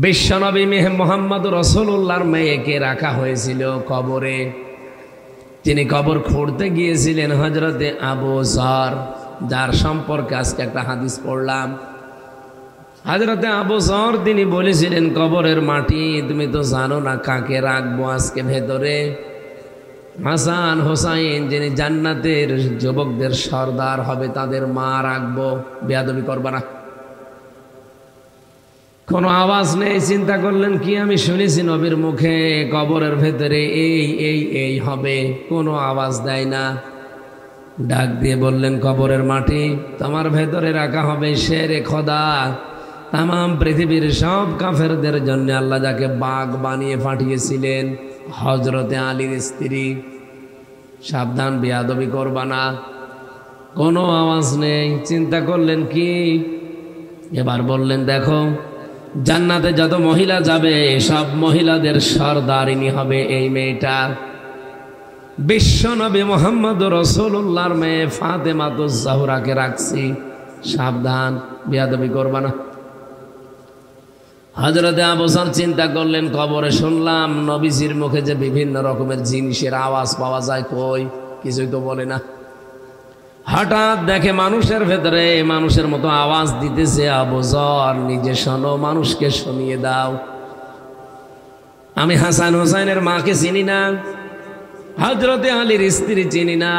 বিশ্বনবী মুহাম্মদ রাসূলুল্লাহর মেয়েকে রাখা হয়েছিল কবরে। তিনি কবর খুঁড়তে গিয়েছিলেন হযরতে আবু যর, যার সম্পর্কে আজকে একটা হাদিস পড়লাম। হযরতে আবু যর তিনি বলেছিলেন, কবরের মাটি তুমি তো জানো না কাকে রাখবো আজকে ভেতরে। হাসান হোসাইন যিনি জান্নাতের যুবকদের সর্দার হবে তাদের মা রাখবো, বেয়াদবি করবা না। কোনো আওয়াজ নেই। চিন্তা করলেন কি আমি শুনেছি নবীর মুখে কবরের ভেতরে এই হবে, কোনো আওয়াজ দেয় না। ডাক দিয়ে বললেন, কবরের মাটি তোমার ভেতরে রাখা হবে শেরে খোদা। তাম পৃথিবীর সব কাফেরদের জন্য আল্লাহ যাকে বাঘ বানিয়ে পাঠিয়েছিলেন, হযরতে আলীর স্ত্রী। সাবধান, বেয়াদবি করবা না। কোনো আওয়াজ নেই। চিন্তা করলেন কি, এবার বললেন, দেখো জান্নাতে যত মহিলা যাবে সব মহিলাদের সর্দারিনী হবে এই মেয়েটা। বিশ্বনবী মুহাম্মদ রাসূলুল্লাহর মেয়ে ফাতেমাতুজ জাহরাকে রাখছি, সাবধান, বেয়াদবি করবা না। হযরতে আবু যর চিন্তা করলেন, কবরে শুনলাম নবীজির মুখে যে বিভিন্ন রকমের জিনিসের আওয়াজ পাওয়া যায়, কই কিছুই তো বলে না। হঠাৎ দেখে মানুষের ভেতরে মানুষের মতো আওয়াজ দিতেছে। আবু যর নিজে শোনো, মানুষকে শুনিয়ে দাও। আমি হাসান হোসাইনের মাকে চিনি না, হযরতে আলীর স্ত্রী চিনি না,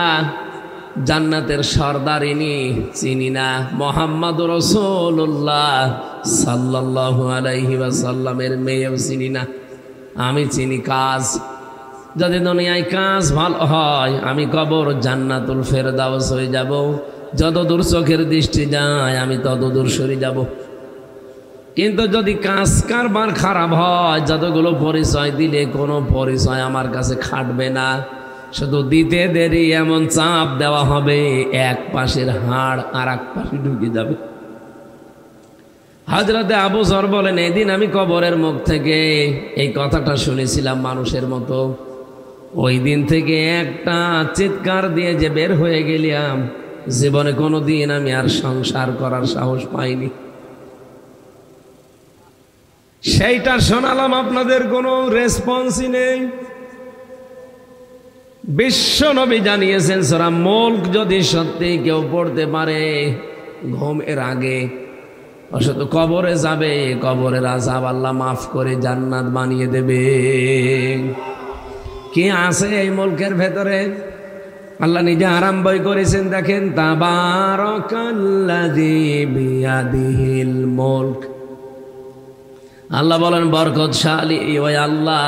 জান্নাতের সর্দারিনী চিনি না, মুহাম্মদুর রাসূলুল্লাহ সাল্লাল্লাহু আলাইহি ওয়াসাল্লামের মেয়েও চিনি না। আমি চিনি কাজ। যদি দুনিয়ায় কাজ ভালো হয় আমি কবর জান্নাতুল ফেরদাউস হয়ে যাব। যত দূর চোখের দৃষ্টি যায় আমি তত দূর সরে যাব। কিন্তু যদি কাজ কারবার খারাপ হয়, যতগুলো পরিচয় দিলে কোনো পরিচয় আমার কাছে খাটবে না। শুধু দিতে দেরি এমন চাপ দেওয়া হবে, এক পাশের হাড় আর এক পাশে ঢুকে যাবে। হযরতে আবু যর বলেন, এদিন আমি কবরের মুখ থেকে এই কথাটা শুনেছিলাম মানুষের মতো। ওই দিন থেকে একটা চিৎকার দিয়ে যে বের হয়ে গেলাম, জীবনে কোনো দিন আমি আর সংসার করার সাহস পাইনি। সেইটা শোনালাম, আপনাদের কোনো রেসপন্সই নেই। বিশ্বনবী জানিয়েছেন সূরা মুলক যদি সত্যি কেউ পড়তে পারে ঘুমের আগে, অসত কবরে যাবে, কবরের আযাব আল্লাহ মাফ করে জান্নাত বানিয়ে দেবে। কি আছে এই মুলকের ভেতরে? আল্লাহ নিজে আরম্ভই করেছেন, দেখেন, তাবারাকাল্লাযী বিয়াদিহিল মুলক। আল্লাহ বলেন বরকতশালী ওই আল্লাহ।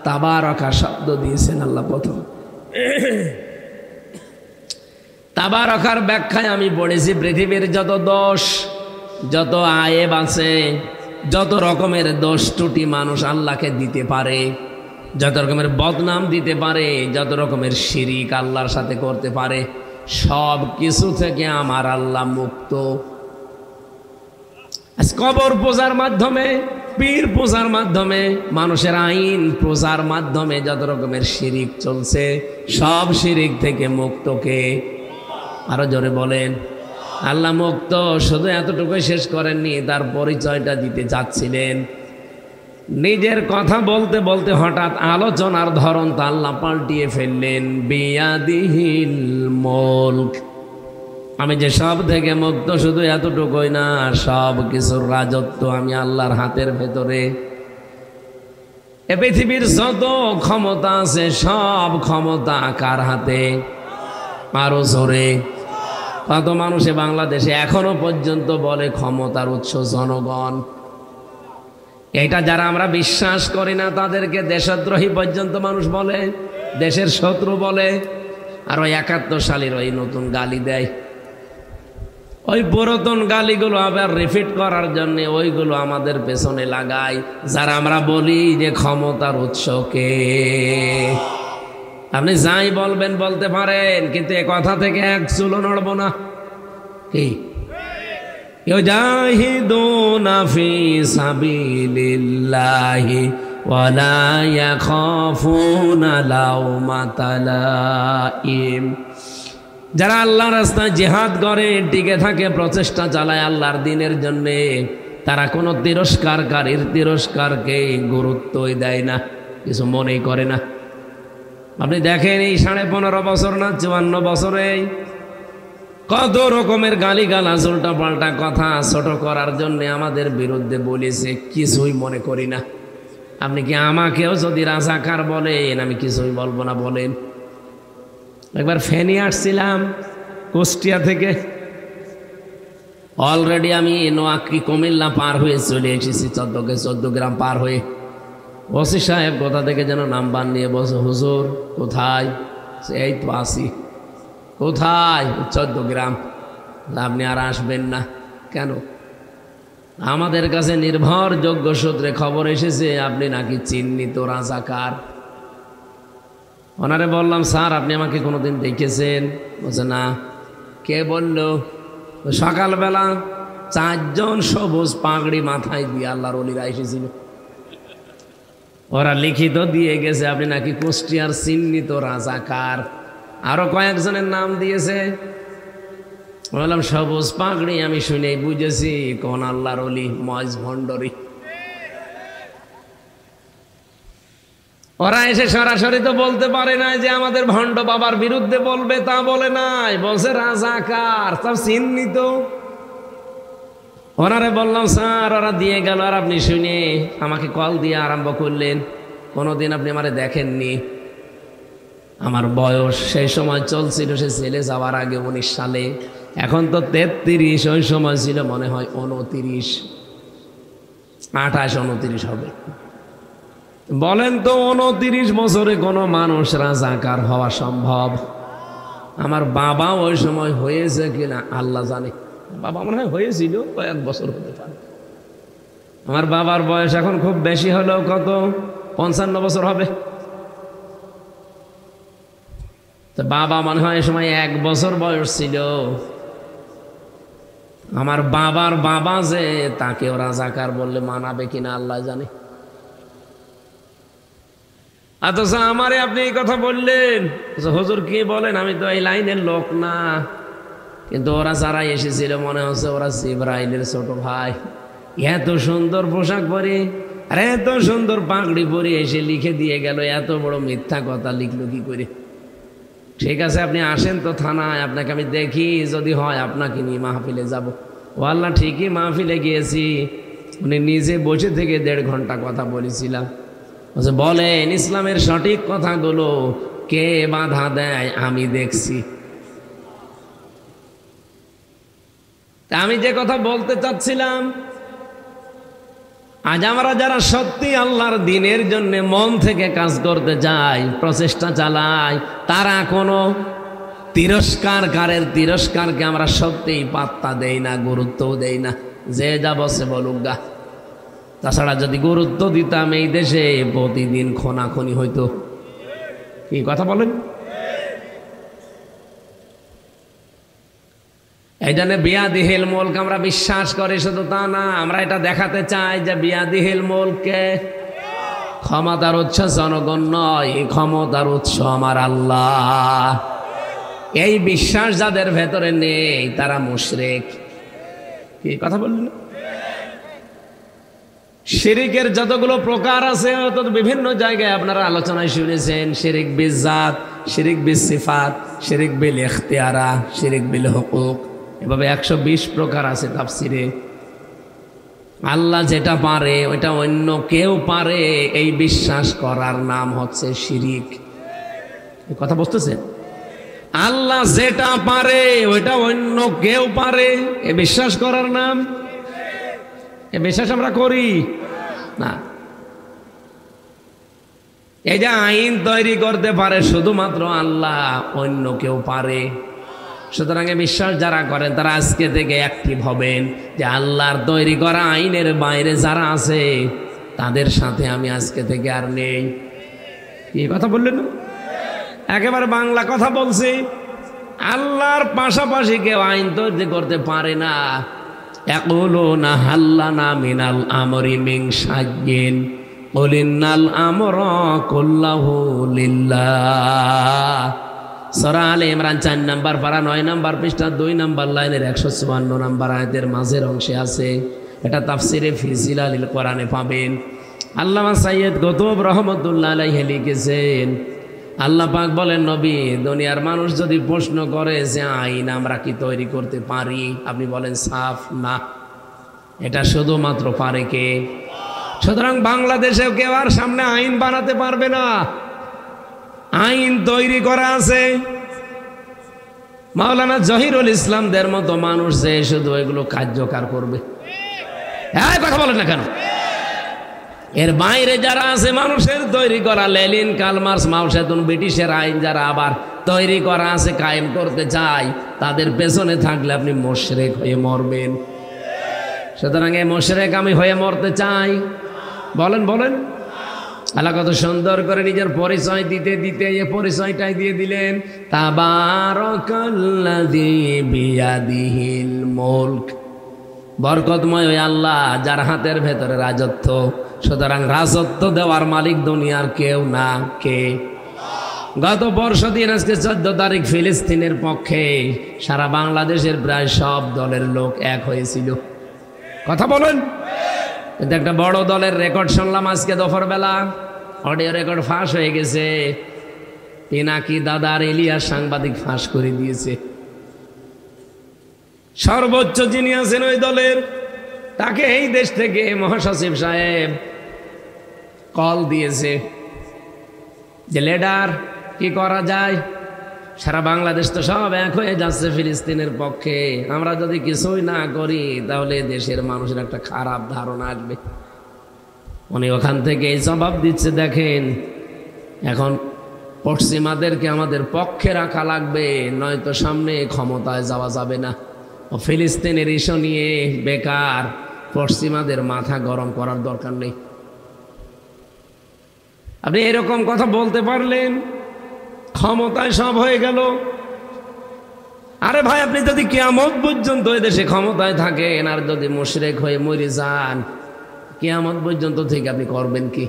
তাবারাকা শব্দ দিয়েছেন আল্লাহ প্রথম। তাবারাকার ব্যাখ্যায় আমি পড়েছি পৃথিবীর যত দোষ, যত আয়েব আছে, যত রকমের দোষ ত্রুটি মানুষ আল্লাহকে দিতে পারে, যত রকমের বদনাম দিতে পারে, যত রকমের শিরিক আল্লাহর সাথে করতে পারে, সব কিছু থেকে আমার আল্লাহ মুক্ত। কবর পূজার মাধ্যমে, পীর পূজার মাধ্যমে, মানুষের আইন পূজার মাধ্যমে যত রকমের শিরিক চলছে, সব শিরিক থেকে মুক্তকে। আরো জোরে বলেন, আল্লাহ মুক্ত। শুধু এতটুকুই শেষ করেননি, তার পরিচয়টা দিতে যাচ্ছিলেন। নিজের কথা বলতে বলতে হঠাৎ আলোচনার ধরন তা আল্লাহ পাল্টিয়ে ফেললেন। বিয়াদিহিল মুলক, আমি যে সব থেকে মুক্ত, শুধু এতটুকুই না, সব কিছুর রাজত্ব আমি আল্লাহর হাতের ভেতরে। এ পৃথিবীর যত ক্ষমতা আছে সব ক্ষমতা কার হাতে? আরো জোরে। কত মানুষে বাংলাদেশে এখনো পর্যন্ত বলে ক্ষমতার উৎস জনগণ। এটা যারা আমরা বিশ্বাস করি না তাদেরকে দেশদ্রোহী পর্যন্ত মানুষ বলে, দেশের শত্রু বলে। আর ওই 71 সালের ওই নতুন গালি দেয়, ওই পুরাতন গালিগুলো আবার রিপিট করার জন্য ওইগুলো আমাদের পেছনে লাগায়, যারা আমরা বলি যে ক্ষমতার উৎস কে। আপনি যাই বলবেন বলতে পারেন, কিন্তু এ কথা থেকে এক চুলও নড়ব না। কি ইউজাহিদুনা ফি সাবিলিল্লাহি ওয়ালা ইয়াখাফুনা লাওমাতা লাইম। যারা আল্লাহর রাস্তায় জিহাদ করে, টিকে থাকে, প্রচেষ্টা চালায় আল্লাহর দ্বীনের জন্যে, তারা কোনো তিরস্কারকারীর তিরস্কারকে গুরুত্বই দেয় না, কিছু মনেই করে না। আপনি দেখেন এই 15.5 বছর না 54 বছরে কত রকমের গালিগালাজ উল্টা পাল্টা কথা ছোট করার জন্য আমাদের বিরুদ্ধে বলেছে, কিছুই মনে করি না। আপনি কি আমাকেও যদি রাজাকার বলেন আমি কিছুই বলবো না বলেন? একবার ফেনী আসছিলাম কুষ্টিয়া থেকে, অলরেডি আমি নোয়াখালী কুমিল্লা পার হয়ে চলে এসেছি, 14 গ্রাম পার হয়ে। ওসি সাহেব কোথা থেকে যেন নাম্বার নিয়ে বসে, হুজুর কোথায়? এই তো আসি। কোথায়? 14 গ্রাম। আপনি আর আসবেন না কেন? আমাদের কাছে নির্ভরযোগ্য সূত্রে খবর এসেছে আপনি নাকি চিহ্নিত রাজাকার। ওনারে বললাম, স্যার আপনি আমাকে কোনোদিন দেখেছেন? বলছে না। কে বলল? সকালবেলা 4 জন সবুজ পাগড়ি মাথায় দিয়ে আল্লাহর ওলিরা এসেছিল, ওরা লিখিত দিয়ে গেছে আপনি নাকি কুষ্টিয়ার চিহ্নিত রাজাকার। আরো কয়েকজনের নাম দিয়েছে। বললাম সবুজ পাগড়ি আমি শুনেই বুঝেছি কোন আল্লাহর ওলি, মজ ভণ্ডরি। ওরা এসে সরাসরি তো বলতে পারে না যে আমাদের ভণ্ড বাবার বিরুদ্ধে বলবে, তা বলে নাই, বলছে রাজাকার, তা চিহ্নিত। ওনারে বললাম স্যার ওরা দিয়ে গেল আর আপনি শুনে আমাকে কল দিয়ে আরম্ভ করলেন, কোনোদিন আপনি আমারে দেখেননি। আমার বয়স সেই সময় চলছিল, সে ছেলে যাওয়ার আগে 19 সালে, এখন তো 33, ওই সময় ছিল মনে হয় 29, 28, 29 হবে। বলেন তো 29 বছরে কোনো মানুষ রাজাকার হওয়া সম্ভব? আমার বাবা ওই সময় হয়েছে কিনা আল্লাহ জানে, বাবা মনে হয় হয়েছিল, কয়েক বছর হতে পারে। আমার বাবার বয়স এখন খুব বেশি হলেও কত 55 বছর হবে। তো বাবা মনে হয় এই সময় 1 বছর বয়স ছিল। আমার বাবার বাবা যে তাকেও রাজাকার বললে মানাবে কিনা আল্লাহ জানে। অথচ আমারে আপনি এই কথা বললেন, হুজুর কি বলেন, আমি তো এই লাইনের লোক না। কিন্তু ওরা যারা এসেছিল মনে হচ্ছে ওরা জিবরাইলের ছোট ভাই। এত সুন্দর পোশাক পরে আর এত সুন্দর পাগড়ি পরে এসে লিখে দিয়ে গেল, এত বড় মিথ্যা কথা লিখলো কি করে? ঠিক আছে আপনি আসেন তো থানায়, আপনাকে আমি দেখি, যদি হয় আপনাকে নিয়ে মাহফিলে যাব। ও আল্লাহ, ঠিকই মাহফিলে গিয়েছি। উনি নিজে বসে থেকে 1.5 ঘন্টা কথা বলেছিলাম। বলেন ইসলামের সঠিক কথাগুলো কে বাধা দেয়? আমি দেখছি। আমি যে কথা বলতে চাচ্ছিলাম, আজ আমরা যারা সত্যি আল্লাহর দ্বীনের জন্য মন থেকে কাজ করতে চাই, প্রচেষ্টা চালাই, তারা কোনো তিরস্কারকারের তিরস্কারকে আমরা সত্যিই পাত্তা দেই না, গুরুত্বও দেই না। যে যা বসে বলুক গা। তাছাড়া যদি গুরুত্ব দিতাম এই দেশে প্রতিদিন খোনাখনি হইতো। কি কথা বলেন? এই জন্য বিয়াদিহিল মুলক আমরা বিশ্বাস করি, শুধু তা না, আমরা এটা দেখাতে চাই যে বিয়াদিহিল মুলককে, ক্ষমতার উৎস জনগণ নয়, এই ক্ষমতার উৎস আমার আল্লাহ। এই বিশ্বাস যাদের ভেতরে নেই তারা মুশরিক। কি কথা বললেন? শিরিকের যতগুলো প্রকার আছে তত বিভিন্ন জায়গায় আপনারা আলোচনায় শুনেছেন। শিরিক বিল জাত, শিরিক বিল সিফাত, শিরিক বিল ইখতিয়ারা, শিরিক বিল হুকুক, এভাবে 120 প্রকার আছে তাফসিরে। আল্লাহ যেটা পারে ওইটা অন্য কেউ পারে, এই বিশ্বাস করার নাম হচ্ছে শিরিক। কথা বুঝতেছেন? আল্লাহ যেটা পারে ওইটা অন্য কেউ পারে, এ বিশ্বাস করার নাম, এ বিশ্বাস আমরা করি না। এই যে আইন তৈরি করতে পারে শুধুমাত্র আল্লাহ, অন্য কেউ পারে। সুতরাং বিশ্বাস যারা করেন তারা আজকে থেকে অ্যাক্টিভ হবেন যে আল্লাহর তৈরি করা আইনের বাইরে যারা আছে তাদের সাথে আমি আজকে থেকে আর নেই। কি কথা বললেন? একেবারে বাংলা কথা বলছি। আল্লাহর পাশাপাশি কেউ আইন তৈরি করতে পারে না। ইয়াকুলুনা হাল্লানা মিনাল আমরি মিন শাইইন কুল ইন্নাল আমরা কুল্লাহু লিল্লাহ। সূরা আলে ইমরান 4 নম্বর পারা 9 নম্বর পৃষ্ঠা 2 নম্বর লাইনের 154 নম্বর আয়াতের মাঝের অংশে আছে, এটা তাফসিরে ফি জিলালিল কোরআনে পাবেন। আল্লামা সাইয়্যিদ কুতুব রহমাতুল্লাহ আলাইহি লিখেছেন, আল্লাহ পাক বলেন, নবী, দুনিয়ার মানুষ যদি প্রশ্ন করে যে আইন আমরা কি তৈরি করতে পারি, আপনি বলেন সাফ না, এটা শুধুমাত্র পারে কে? সুতরাং বাংলাদেশেও কেউ আর সামনে আইন বানাতে পারবে না, আইন তৈরি করা আছে। মাওলানা জহিরুল ইসলামদের মতো মানুষ যে শুধু এগুলো কার্যকর করবে। হ্যাঁ, কথা বলেন না কেন? এর বাইরে যারা আছে মানুষের তৈরি করা, লেনিন, কার্ল মার্কস, মাও সেতুং, ব্রিটিশের আইন যারা আবার তৈরি করা আছে, কায়েম করতে চায়, তাদের পেছনে থাকলে আপনি মুশরিক হয়ে মরবেন। সুতরাং এই মুশরিক আমি হয়ে মরতে চাই? বলেন বলেন। আল্লাহ কত সুন্দর করে নিজের পরিচয় দিতে দিতে এই পরিচয়টাই দিয়ে দিলেন, তাবারাকাল্লাযী বিয়াদিহিল মুলক। বরকতময় ওই আল্লাহ যার হাতের ভেতরে রাজত্ব। সুতরাং রাজত্ব দেওয়ার মালিক দুনিয়ার কেউ না, কে? গত বর্ষদিন আজকে 14 তারিখ ফিলিস্তিনের পক্ষে সারা বাংলাদেশের প্রায় সব দলের লোক এক হয়েছিল। কথা বলেন। কিন্তু একটা বড় দলের রেকর্ড শুনলাম আজকে দুপুরবেলা, অডিও রেকর্ড ফাঁস হয়ে গেছে। পিনাকি দাদার ইলিয়াস সাংবাদিক ফাঁস করে দিয়েছে। সর্বোচ্চ যিনি আছেন ওই দলের, তাকে এই দেশ থেকে মহাসচিব সাহেব কল দিয়েছে যে লিডার, কি করা যায়? সারা বাংলাদেশ তো সব এক হয়ে যাচ্ছে ফিলিস্তিনের পক্ষে, আমরা যদি কিছুই না করি তাহলে দেশের মানুষের একটা খারাপ ধারণা আসবে। উনি ওখান থেকে এই জবাব দিচ্ছে, দেখেন এখন পশ্চিমাদেরকে আমাদের পক্ষে রাখা লাগবে, নয়তো সামনে ক্ষমতায় যাওয়া যাবে না। ও ফিলিস্তিনের ইস্যু নিয়ে বেকার পশ্চিমাদের মাথা গরম করার দরকার নেই। আপনি এরকম কথা বলতে পারলেন, ক্ষমতায় সব হয়ে গেল। আরে ভাই, আপনি যদি কিয়ামত পর্যন্ত এই দেশে ক্ষমতায় থাকেন আর যদি মুশরিক হয়ে মরে যান, কিয়ামত পর্যন্ত থেকে আপনি করবেন কি?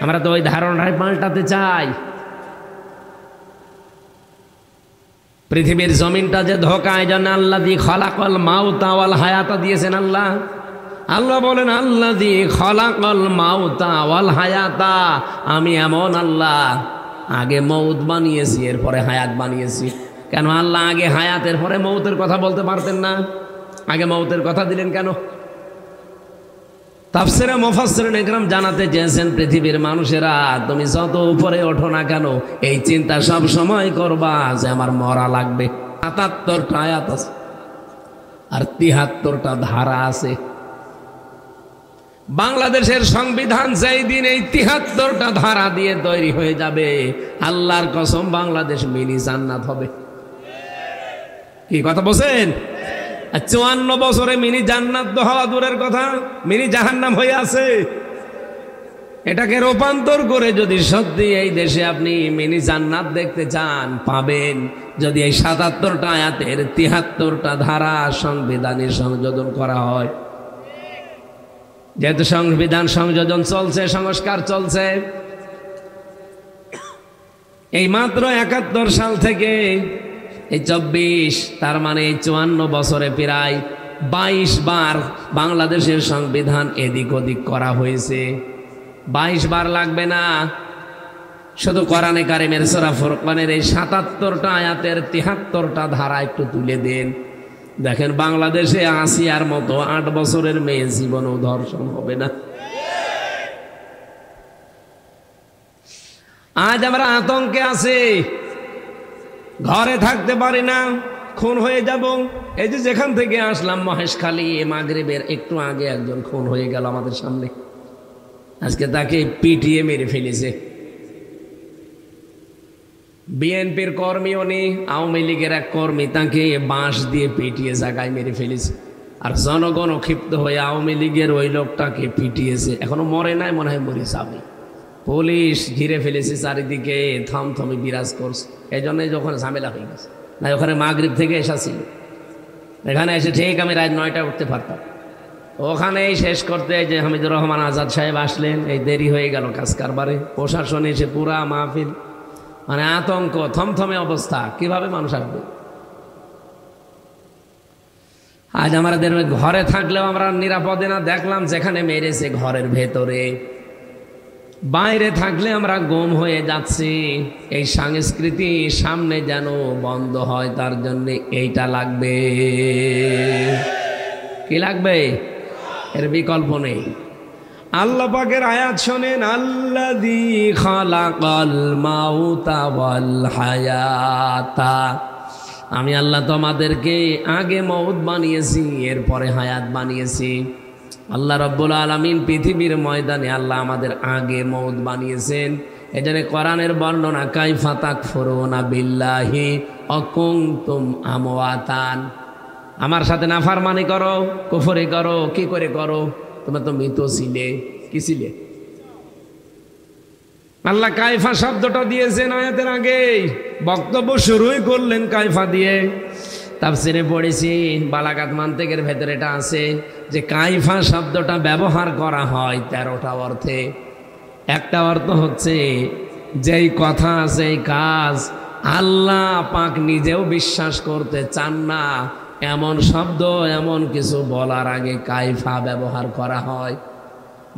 আমরা তো ওই ধারণায় পাল্টাতে চাই। পৃথিবীর জমিনটা যে ধোকায়, জানা আল্লাযী খালাকাল মাউতা ওয়াল হায়াতা দিয়েছেন আল্লাহ। আল্লাহ বলেন, আল্লাযী খালাকাল মাউতা ওয়াল হায়াতা, আমি এমন আল্লাহ, আগে মৌত বানিয়েছি এরপরে হায়াত বানিয়েছি। কেন আল্লাহ আগে হায়াতের পরে মৌতের কথা বলতে পারতেন না? আগে মৌতের কথা দিলেন কেন? তাফসীরে মুফাসসিরিন ইকরাম জানাতে চেয়েছেন, পৃথিবীর মানুষেরা তুমি যত উপরে ওঠো না কেন, এই চিন্তা সব সময় করবা যে আমার মরা লাগবে। ৭৭টা আয়াত আছে আর ৭৩টা ধারা আছে। বাংলাদেশের সংবিধান যেই দিন এই ৭৩টা ধারা দিয়ে তৈরি হয়ে যাবে, আল্লাহর কসম বাংলাদেশ মিনি জান্নাত হবে। কি কথা বলছেন? ৫৪ বছরে মিনি জান্নাত তো হওয়া দূরের কথা, মিনি জাহান্নাম হয়ে আছে। এটাকে রূপান্তর করে যদি সত্যি এই দেশে আপনি মিনি জান্নাত দেখতে চান, পাবেন যদি এই ৭৭টা আয়াতের ৭৩টা ধারা সংবিধানে সংযোজন করা হয়। যেহেতু সংবিধান সংযোজন চলছে, সংস্কার চলছে, এই মাত্র ৭১ সাল থেকে এই ২৪, তার মানে ৫৪ বছরে প্রায় ২২ বার বাংলাদেশের সংবিধান এদিক ওদিক করা হয়েছে। ২২ বার লাগবে না, শুধু কোরআনে কারিমের সূরা ফুরকানের এই ৭৭টা আয়াতের ৭৩টা ধারা একটু তুলে দেন, দেখেন বাংলাদেশে আসিয়ার মতো ৮ বছরের মেয়ে জীবনও ধর্ষণ হবে না। আজ আমরা আতঙ্কে আছি, ঘরে থাকতে পারি না, খুন হয়ে যাব। এই যে যেখান থেকে আসলাম মহেশখালী, মাগরিবের একটু আগে একজন খুন হয়ে গেল আমাদের সামনে। আজকে তাকে পিটিয়ে মেরে ফেলেছে। বিএনপির কর্মী উনি, আওয়ামী লীগের এক কর্মী, তাকে বাঁশ দিয়ে পিটিয়ে জায়গায় মেরে ফেলেছে। আর জনগণ ক্ষিপ্ত হয়ে আওয়ামী লীগের ওই লোকটাকে পিটিয়েছে, এখনো মরে নাই, মনে হয় মরে যাবে। পুলিশ ঘিরে ফেলেছে, চারিদিকে থমথমে বিরাজ করছে। এই জন্যই যখন ঝামেলা হয়ে গেছে, না ওখানে মাগরিব থেকে এসেছিল, এখানে এসে ঠিক আমি রাত ৯টায় উঠতে পারতাম। ওখানেই শেষ করতে যে হামিদুর রহমান আজাদ সাহেব আসলেন, এই দেরি হয়ে গেল কাজ কারবারে। প্রশাসন এসে পুরা মাহফিল, মানে আতঙ্ক, থমথমে অবস্থা, কিভাবে মানুষ আসবে? আজ আমাদের ঘরে থাকলেও আমরা নিরাপদে না, দেখলাম যেখানে মেরেছে ঘরের ভেতরে। বাইরে থাকলে আমরা গুম হয়ে যাচ্ছি। এই সংস্কৃতি সামনে যেন বন্ধ হয়, তার জন্য এইটা লাগবে। কি লাগবে? এর বিকল্প নেই। আল্লাহ পাকের আয়াত শোনেন, আল্লাযী খালাকাল মাউতা ওয়াল হায়াতা। আমি আল্লাহ তোমাদেরকে আগে মউত বানিয়েছি, এরপরে হায়াত বানিয়েছি। আল্লাহ রাব্বুল আলামিন পৃথিবীর ময়দানে আল্লাহ আমাদের আগে মউত বানিয়েছেন। এজন্য কোরআনের বর্ণনা, কাইফা তাকফুরুনা বিল্লাহি ওয়া কুনতুম আমওয়াতান। আমার সাথে নাফরমানি করো, কুফরি করো, কি করে করো? তোমরা তো মৃত ছিলে। কি ছিলে? আল্লাহ কাইফা শব্দটা দিয়েছেন আয়াতের আগে। বক্তব্য শুরুই করলেন কাইফা দিয়ে। তাফসিরে পড়েছি, বালাগাত মান্তিকের ভেতরে এটা আছে যে কাইফা শব্দটা ব্যবহার করা হয় 13টা অর্থে। একটা অর্থ হচ্ছে যেই কথা, যেই কাজ আল্লাহ পাক নিজেও বিশ্বাস করতে চান না, এমন শব্দ, এমন কিছু বলার আগে কাইফা ব্যবহার করা হয়।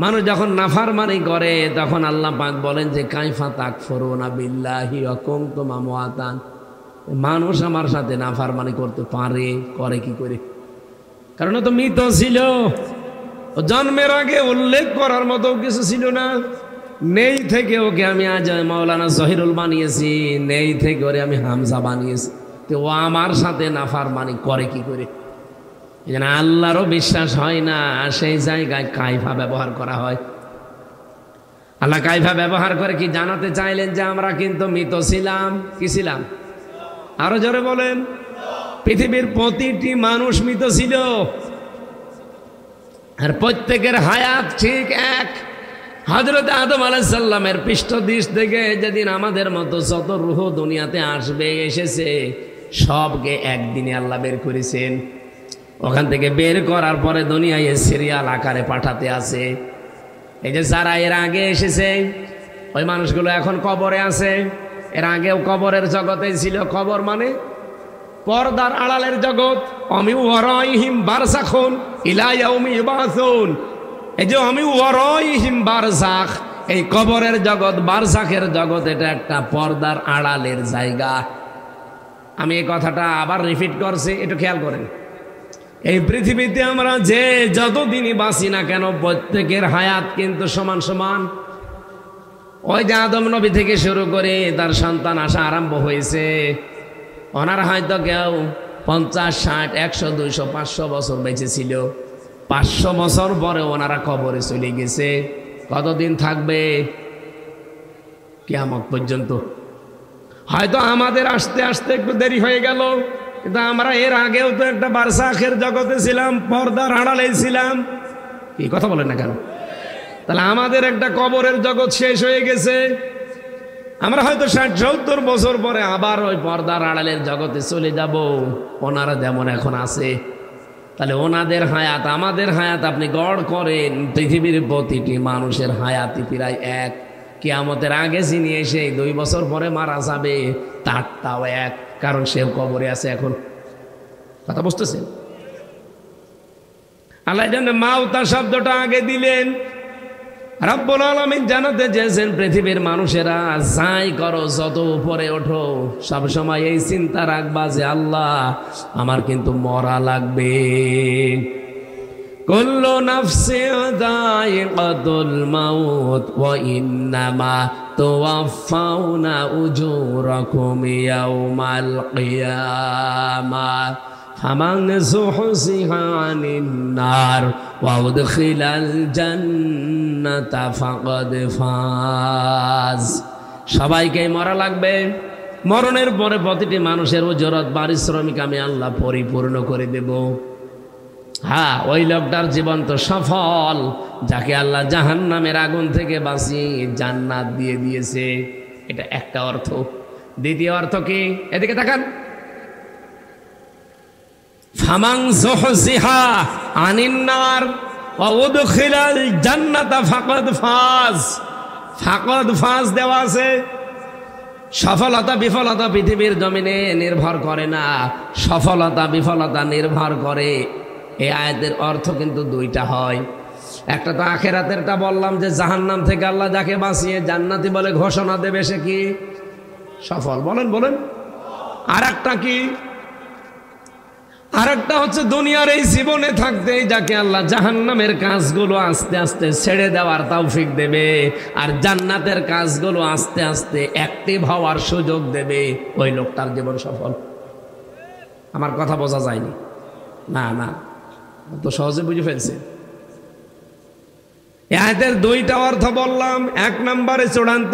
মানুষ যখন নাফরমানি করে তখন আল্লাহ পাক বলেন যে কাইফা তাকফুরুনা বিল্লাহি ওয়া কুনতুম আমওয়াতান। মানুষ আমার সাথে নাফরমানি করতে পারে, করে কি করে? কারণ ও তো মৃত ছিল। জন্মের আগে উল্লেখ করার মতো কিছু ছিল না। নেই থেকে ওকে আমি আজ মাওলানা জহিরুল বানিয়েছি, নেই থেকে ওরে আমি হামজা বানিয়েছি। তো ও আমার সাথে নাফরমানি করে কি করে? এজন্য আল্লাহরও বিশ্বাস হয় না, সেই জায়গায় কাইফা ব্যবহার করা হয়। আল্লাহ কাইফা ব্যবহার করে কি জানাতে চাইলেন যে আমরা কিন্তু মৃত ছিলাম। কি ছিলাম? আরো জোরে বলেন। পৃথিবীর প্রতিটি মানুষ মৃত ছিল, আর প্রত্যেকের হায়াত ঠিক এক। হযরত আদম আলাইহিস সালামের পৃষ্ঠদেশ থেকে যেদিন আমাদের মতো যত রূহ দুনিয়াতে আসবে, এসেছে, সবকে একদিনে আল্লাহ বের করেছেন। ওখান থেকে বের করার পরে দুনিয়ায় সিরিয়াল আকারে পাঠাতে আছে। এই যে যারা এর আগে এসেছে, ওই মানুষগুলো এখন কবরে আছে। এর আগেও কবরের জগতেই ছিল। কবর মানে পর্দার আড়ালের জগৎ। আমি ওয়ারাইহিম বারযাখুন ইলা ইয়াউমি ইউবাসুন। এই যে আমি ওয়ারাইহিম বারযাখ, এই কবরের জগৎ, বারযাখের জগৎ, এটা একটা পর্দার আড়ালের জায়গা। আমি এই কথাটা আবার রিপিট করছি, একটু খেয়াল করেন। এই পৃথিবীতে আমরা যে যতদিনই বাঁচি না কেন, প্রত্যেকের হায়াত কিন্তু সমান সমান। ওই যে আদম নবী থেকে শুরু করে তার সন্তান আসা আরম্ভ হয়েছে, ওনার হয়তো কেউ 50, 60, 100, 200, 500 বছর বেঁচে ছিল। 500 বছর পরে ওনারা কবরে চলে গেছে। কতদিন থাকবে? কিয়ামত পর্যন্ত। হয়তো আমাদের আসতে আসতে একটু দেরি হয়ে গেল, কিন্তু আমরা এর আগেও তো একটা বারযাখের জগতে ছিলাম, পর্দার আড়ালে ছিলাম। কি কথা বলেন না কেন? তাহলে আমাদের একটা কবরের জগৎ শেষ হয়ে গেছে। আমরা হয়তো 60-70 বছর পরে আবার ওই পর্দার আড়ালের জগতে চলে যাব। ওনারা যেমন এখন আছে, তাহলে ওনাদের হায়াত আমাদের হায়াত আপনি গড় করেন, পৃথিবীর প্রতিটি মানুষের হায়াতই প্রায় এক। কিয়ামতের আগে যিনি এসে 2 বছর পরে মারা যাবে, তারটাও এক, কারণ সেও কবরে আছে এখন। কথা বুঝতেছেন? আল্লাহ জানেন মাউতা শব্দটা আগে দিলেন। রব্বুল আলামিন জানাতে চেয়েছেন পৃথিবীর মানুষেরা যাই করো, যত উপরে ওঠো, সব সময় এই চিন্তা রাখবা যে আল্লাহ আমার কিন্তু মরা লাগবে। কুল্লু নাফসিন যায়িকাতুল মাউত ওয়া ইন্নামা তুওয়াফাউনা উজুরাকুম ইয়াউমাল কিয়ামাহ ফামান যুহজিহা আনিন নার ওয়া উদখিলাল জান্নাতা ফাকাদ ফাজ। সবাইকে মরা লাগবে। মরণের পরে প্রতিটি মানুষের উজরত, পারিশ্রমিক আমি আল্লাহ পরিপূর্ণ করে দেব। হ্যাঁ, ওই লোকটার জীবন তো সফল, যাকে আল্লাহ জাহান্নামের আগুন থেকে বাঁচিয়ে জান্নাত দিয়ে দিয়েছে। এটা একটা অর্থ। দ্বিতীয় অর্থ কি? এদিকে তাকান। ফামান যুহজিহা আনিন নার ওয়া উদখিলাল জান্নাতা ফাকাদ ফাজ। ফাকাদ ফাজ দেওয়া আছে। সফলতা বিফলতা পৃথিবীর জমিনে নির্ভর করে না। সফলতা বিফলতা নির্ভর করে এই আয়াতের অর্থ কিন্তু দুইটা হয়। একটা তো আখেরাতেরটা বললাম যে জাহান্নাম থেকে আল্লাহ যাকে বাঁচিয়ে জান্নাতি বলে ঘোষণা দেবে সে কি সফল, বলেন বলেন। আর একটা কি, আর একটা হচ্ছে দুনিয়ার এই জীবনে থাকতেই যাকে আল্লাহ জাহান্নামের কাজগুলো আস্তে আস্তে ছেড়ে দেওয়ার তৌফিক দেবে আর জান্নাতের কাজগুলো আস্তে আস্তে অ্যাক্টিভ হওয়ার সুযোগ দেবে, ওই লোকটার জীবন সফল। আমার কথা বোঝা যায়নি? না না, তো সহজে বুঝে ফেলছে। আয়াতের দুইটা অর্থ বললাম। এক নম্বরে চূড়ান্ত,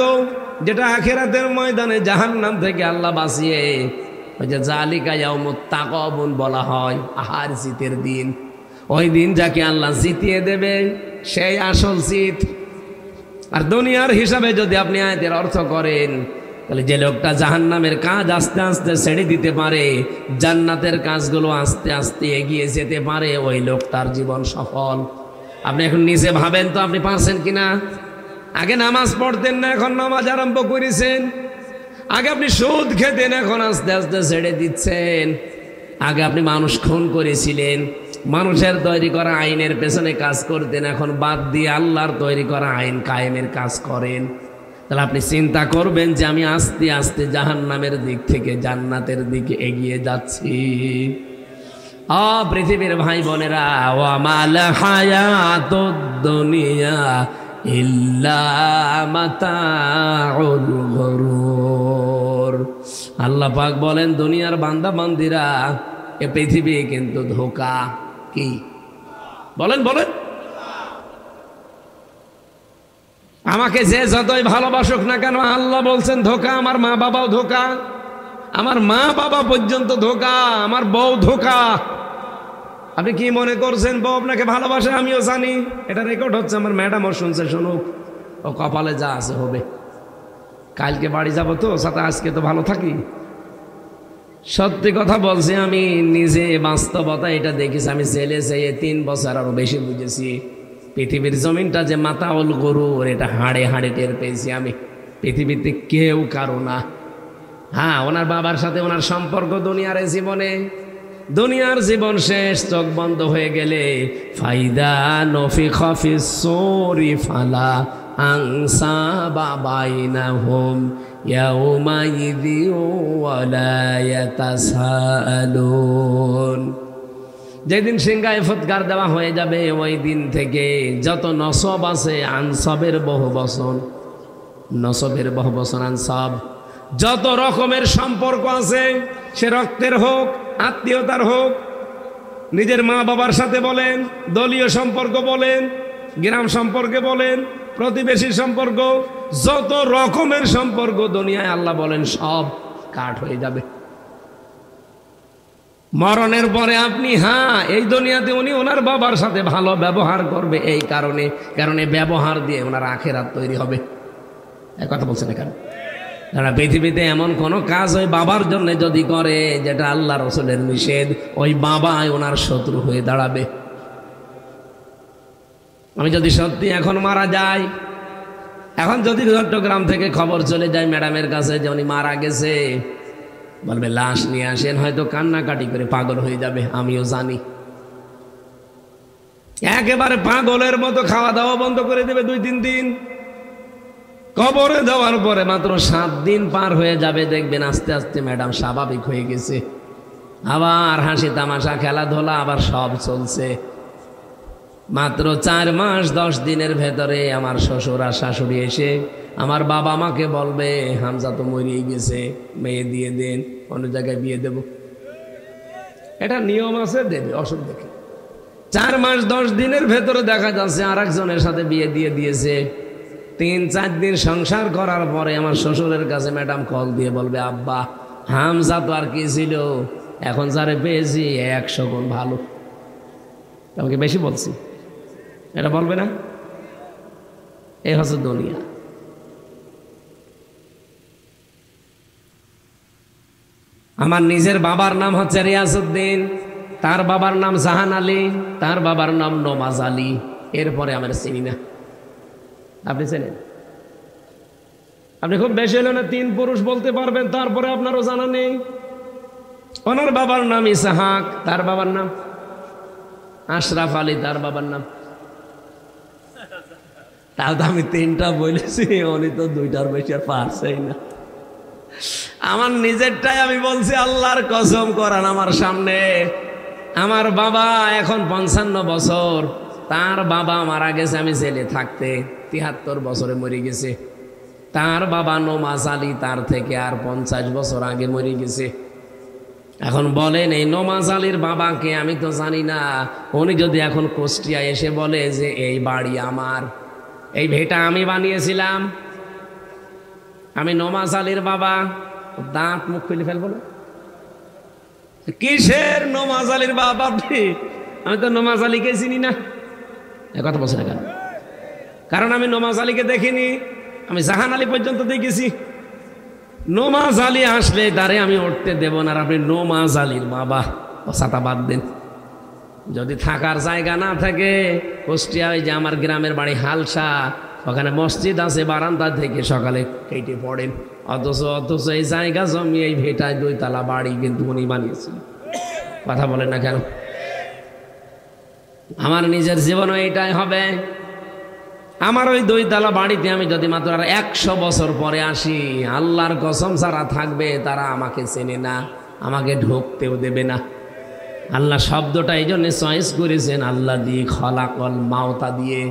যেটা আখিরাতের ময়দানে জাহান্নাম থেকে আল্লাহ বাঁচিয়ে, ওই যে জালিকা ইয়াউমুত তাকাবুন বলা হয়, আহার জিতের দিন। ওই দিন যাকে আল্লাহ জিতিয়ে দেবে সেই আসল জিত। আর দুনিয়ার হিসাবে যদি আপনি আয়াতের অর্থ করেন, তাহলে যে লোকটা জাহান্নামের কাজ আস্তে আস্তে ছেড়ে দিতে পারে, জান্নাতের কাজগুলো আস্তে আস্তে এগিয়ে যেতে পারে, ওই লোকটার জীবন সফল। আপনি এখন নিজে ভাবেন তো আপনি পারছেন কিনা। আগে নামাজ পড়তেন না, এখন নামাজ আরম্ভ করেছেন। আগে আপনি সুদ খেতেন, এখন আস্তে আস্তে ছেড়ে দিচ্ছেন। আগে আপনি মানুষ খুন করেছিলেন, মানুষের তৈরি করা আইনের পেছনে কাজ করতেন, এখন বাদ দিয়ে আল্লাহর তৈরি করা আইন কায়েমের কাজ করেন। তাহলে আপনি চিন্তা করবেন যে আমি আস্তে আস্তে জাহান্নামের দিক থেকে জান্নাতের দিকে এগিয়ে যাচ্ছি। পৃথিবীর ভাই বোনেরা, ওয়ামাল হায়াতুদ দুনিয়া ইল্লা মাতাউল গুরুর। আল্লাহ পাক বলেন, দুনিয়ার বান্দা বান্দিরা, এ পৃথিবী কিন্তু ধোঁকা। কি বলেন বলেন? আমাকে যে যতই ভালোবাসুক না কেন, আল্লাহ বলছেন ধোঁকা। আমার মা বাবাও ধোঁকা, আমার মা বাবা পর্যন্ত ধোঁকা, আমার বউ ধোঁকা। আপনি কি মনে করছেন বউ আপনাকে ভালোবাসে? আমিও জানি, এটা রেকর্ড হচ্ছে, আমার ম্যাডামও শুনছে, শুনুক। ও কপালে যা আছে হবে। কালকে বাড়ি যাব তো, সাথে আজকে তো ভালো থাকি। সত্যি কথা বলছি, আমি নিজে বাস্তবতা এটা দেখেছি। আমি ছেলে চেয়ে 3 বছর আরো বেশি বুঝেছি। পৃথিবীর জমিনটা যে মাতাউল গরুর, এটা হাড়ে হাড়ে টের পেয়েছি আমি। পৃথিবীতে কেউ কারো না। হ্যাঁ, ওনার বাবার সাথে ওনার সম্পর্ক দুনিয়ার জীবনে, দুনিয়ার জীবন শেষ, চোখ বন্ধ হয়ে গেলে ফাইদা নফিখা ফিস সূরি ফালা আনসাবা বাইনাহুম ইয়াউমাইযি ওয়ালা ইয়াতাসাআলুন। যেদিন সিংহায় ফুৎকার দেওয়া হয়ে যাবে, ওই দিন থেকে যত নসব আছে, আনসবের বহু বচন, নসবের বহু বচন আনসব, যত রকমের সম্পর্ক আছে, সে রক্তের হোক, আত্মীয়তার হোক, নিজের মা বাবার সাথে বলেন, দলীয় সম্পর্ক বলেন, গ্রাম সম্পর্কে বলেন, প্রতিবেশীর সম্পর্ক, যত রকমের সম্পর্ক দুনিয়ায় আল্লাহ বলেন সব কাট হয়ে যাবে। মরণের পরে আপনি, হ্যাঁ, এই দুনিয়াতে উনি ওনার বাবার সাথে ভালো ব্যবহার করবে, এই কারণে ব্যবহার দিয়ে ওনার আখেরাত তৈরি হবে। এক কথা বলছেন কেন? কারণ পৃথিবীতে এমন কোনো কাজ ওই বাবার জন্য যদি করে যেটা আল্লাহ রসুলের নিষেধ, ওই বাবাই ওনার শত্রু হয়ে দাঁড়াবে। আমি যদি সত্যি এখন মারা যাই, এখন যদি চট্টগ্রাম থেকে খবর চলে যায় ম্যাডামের কাছে যে উনি মারা গেছে, বলবে লাশ নিয়ে আসেন, হয়তো কান্নাকাটি করে পাগল হয়ে যাবে। আমিও জানি, একেবারে পাগলের মতো খাওয়া দাওয়া বন্ধ করে দেবে 2-3 দিন। কবরে যাওয়ার পরে মাত্র 7 দিন পার হয়ে যাবে, দেখবেন আস্তে আস্তে ম্যাডাম স্বাভাবিক হয়ে গেছে, আবার হাসি তামাশা খেলাধুলা আবার সব চলছে। মাত্র 4 মাস 10 দিনের ভেতরে আমার শ্বশুর আর শাশুড়ি এসে আমার বাবা মাকে বলবে, হামজা তো মরিয়ে গেছে, মেয়ে দিয়ে দেন, অন্য জায়গায় বিয়ে দেব। এটা নিয়ম আছে, দেবে, অসুখ দেখে। 4 মাস 10 দিনের ভেতরে দেখা যাচ্ছে আর একজনের সাথে বিয়ে দিয়ে দিয়েছে। 3-4 দিন সংসার করার পরে আমার শ্বশুরের কাছে ম্যাডাম কল দিয়ে বলবে, আব্বা, হামজা তো আর কি ছিল, এখন যারে পেয়েছি 100 গুণ ভালো। আমাকে বেশি বলছি, এটা বলবে না? এই হচ্ছে দুনিয়া। আমার নিজের বাবার নাম হচ্ছে রিয়াজউদ্দিন, তার বাবার নাম জাহান আলী, তার বাবার নাম নমাজ আলী। এরপরে আমার চিনি না। আপনি চেনেন? আপনি খুব বেশি হলে না 3 পুরুষ বলতে পারবেন, তারপরে আপনারও জানা নেই। ওনার বাবার নাম ইসহাক, তার বাবার নাম আশরাফ আলী তার বাবার নাম। তাও তো আমি 3টা বলেছি, উনি তো 2টার বেশি আর পারছেই না। আমার নিজেরটাই আমি বলছি, আল্লাহর কসম করান আমার সামনে। আমার বাবা এখন 55 বছর, তার বাবা মারা গেছে আমি জেলে থাকতে, 73 বছরে মরে গেছে। তার বাবা নমাজ আলী তার থেকে আর 50 বছর আগে মরে গেছে। এখন বলেন এই নমাজ আলীর বাবাকে আমি তো জানি না, উনি যদি এখন কুষ্টিয়া এসে বলে যে এই বাড়ি আমার, এই ভিটা আমি বানিয়েছিলাম, আমি নমাজ আলীর বাবা, দাঁত মুখ খুলে ফেলবো না। কিসের নমাজ আলীর বাবা আপনি? আমি তো নমাজ আলীকে চিনি না। কথা বলছে না কেন? কারণ আমি নমাজ আলীকে দেখিনি, আমি জাহান আলী পর্যন্ত দেখেছি। নমাজ আলী আসলে তারে আমি উঠতে দেব না। আর আপনি নমাজ আলীর বাবা, ছাতা বাদ দেন। যদি থাকার জায়গা না থাকে, কুষ্টিয়া ওই যে আমার গ্রামের বাড়ি হালসা, ওখানে মসজিদ আছে, বারান্দা থেকে সকালে কেটে পড়েন। অথচ এই জায়গা জমি এই ভেটায় 2 তলা বাড়ি কিন্তু উনি বানিয়েছেন। কথা বলেন না কেন? আমার নিজের জীবনও এইটাই হবে। আমার ওই 2 তলা বাড়িতে আমি যদি মাত্র আর 100 বছর পরে আসি, আল্লাহর কসম যারা থাকবে তারা আমাকে চেনে না, আমাকে ঢুকতেও দেবে না। আল্লাহ শব্দটা এই জন্য চয়েস করেছেন, আল্লাহ দিয়ে খলাকল মাওতা দিয়ে,